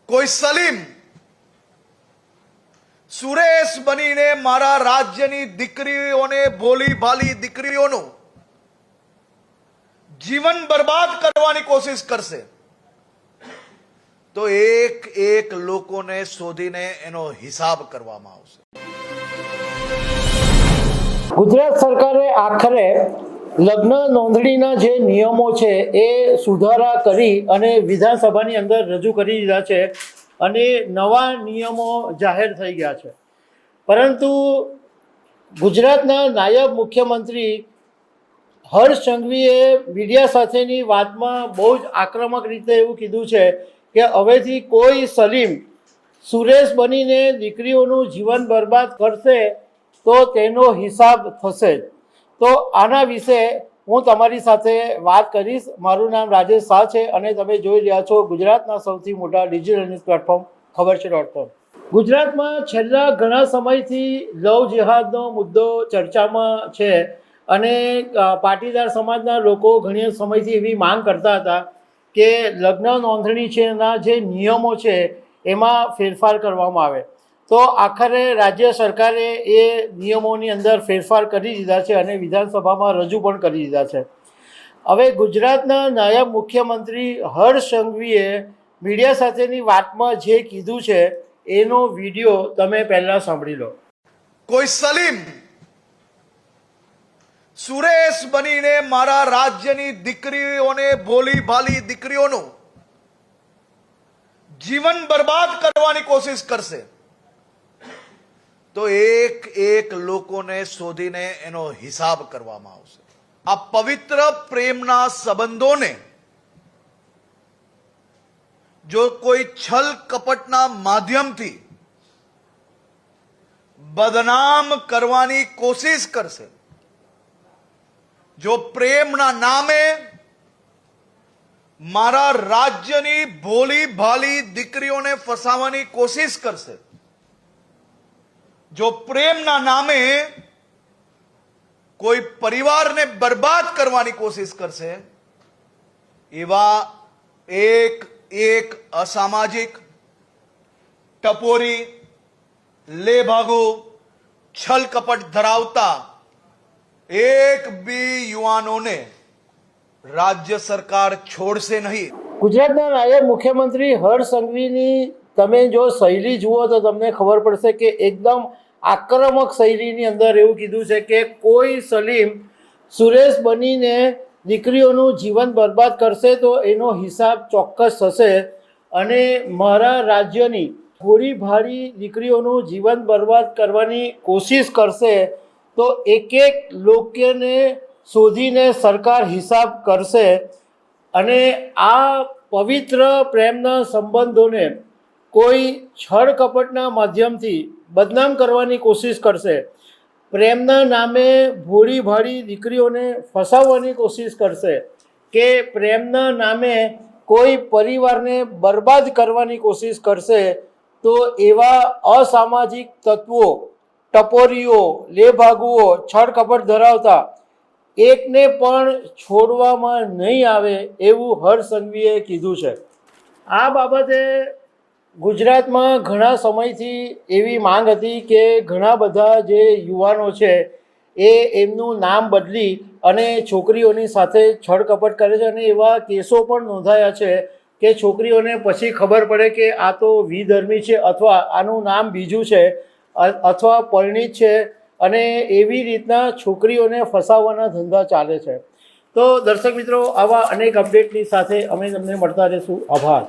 કોઈ સલીમ સુરેશ બનીને મારા રાજ્યની દીકરીઓને, ભોલી ભાલી દીકરીઓનું જીવન બરબાદ કરવાની કોશિશ કરશે તો એક એક લોકોને શોધીને એનો હિસાબ કરવામાં આવશે। ગુજરાત સરકારે આખરે લગ્ન નોંધણીના જે નિયમો છે એ સુધારા કરી અને વિધાનસભાની અંદર રજૂ કરી દીધા છે અને નવા નિયમો જાહેર થઈ ગયા છે। પરંતુ ગુજરાતના નાયબ મુખ્યમંત્રી હર્ષ સંઘવીએ મીડિયા સાથેની વાતમાં બહુ જ આક્રમક રીતે એવું કીધું છે કે હવેથી કોઈ સલીમ સુરેશ બનીને દીકરીઓનું જીવન બરબાદ કરશે તો તેનો હિસાબ થશે જ। તો આના વિશે હું તમારી સાથે વાત કરીશ। મારું નામ રાજેશ શાહ છે અને તમે જોઈ રહ્યા છો ગુજરાતના સૌથી મોટા ડિજિટલ ન્યૂઝ પ્લેટફોર્મ ખબરછે.com। ગુજરાતમાં છેલ્લા ઘણા સમયથી લવ જેહાદનો મુદ્દો ચર્ચામાં છે અને પાટીદાર સમાજના લોકો ઘણી સમયથી એવી માંગ કરતા હતા કે લગ્ન નોંધણી છે એના જે નિયમો છે એમાં ફેરફાર કરવામાં આવે। તો આખરે રાજ્ય સરકારે એ નિયમોની અંદર ફેરફાર કરી દીધા છે અને વિધાનસભામાં રજૂ પણ કરી દીધા છે। હવે ગુજરાતના નાયબ મુખ્યમંત્રી હર્ષ સંઘવીએ મીડિયા સાથેની વાતમાં જે કીધું છે એનો વિડીયો તમે પહેલા સાંભળી લો। કોઈ સલીમ સુરેશ બનીને મારા રાજ્યની દીકરીઓને, ભોલી ભાલી દીકરીઓનું જીવન બરબાદ કરવાની કોશિશ કરશે તો એક એક લોકોને શોધીને એનો હિસાબ કરવામાં આવશે। આ પવિત્ર પ્રેમના સંબંધોને જો કોઈ છલ કપટના માધ્યમથી બદનામ કરવાની કોશિશ કરશે, જો પ્રેમના નામે મારા રાજ્યની ભોલી ભાલી દીકરીઓને ફસાવવાની કોશિશ કરશે, જો પ્રેમના નામે કોઈ પરિવારને બરબાદ કરવાની કોશિશ કરશે, એવા એક એક અસામાજિક, ટપોરી, લેભાગુ, છલ કપટ ધરાવતા એક બી યુવાનોને રાજ્ય સરકાર છોડશે નહીં। ગુજરાતના નાયબ મુખ્યમંત્રી હર્ષ સંઘવીની તમે જો શૈલી જુઓ તો તમને ખબર પડશે કે એકદમ આક્રમક શૈલીની અંદર એવું કીધું છે કે કોઈ સલીમ સુરેશ બનીને દીકરીઓનું જીવન બરબાદ કરશે તો એનો હિસાબ ચોક્કસ થશે અને મારા રાજ્યની ભોળી ભાળી દીકરીઓનું જીવન બરબાદ કરવાની કોશિશ કરશે તો એક એક લોકોને શોધીને સરકાર હિસાબ કરશે અને આ પવિત્ર પ્રેમના સંબંધોને કોઈ છળ કપટના માધ્યમથી બદનામ કરવાની કોશિશ કરશે, પ્રેમના નામે ભોળી ભાળી દીકરીઓને ફસાવવાની કોશિશ કરશે કે પ્રેમના નામે કોઈ પરિવારને બરબાદ કરવાની કોશિશ કરશે તો એવા અસામાજિક તત્વો, ટપોરીઓ, લેભાગુઓ, છળ કપટ ધરાવતા એકને પણ છોડવામાં નહીં આવે એવું હર્ષ સંઘવીએ કીધું છે। આ બાબતે ગુજરાતમાં ઘણા સમયથી એવી માંગ હતી કે ઘણા બધા જે યુવાનો છે એ એમનું નામ બદલી અને છોકરીઓની સાથે છળકપટ કરે છે અને એવા કેસો પણ નોંધાયા છે કે છોકરીઓને પછી ખબર પડે કે આ તો વિધર્મી છે અથવા આનું નામ બીજું છે અથવા પરિણીત છે અને એવી રીતના છોકરીઓને ફસાવવાના ધંધા ચાલે છે। તો દર્શક મિત્રો, આવા અનેક અપડેટની સાથે અમે તમને મળતા રહીશું। આભાર।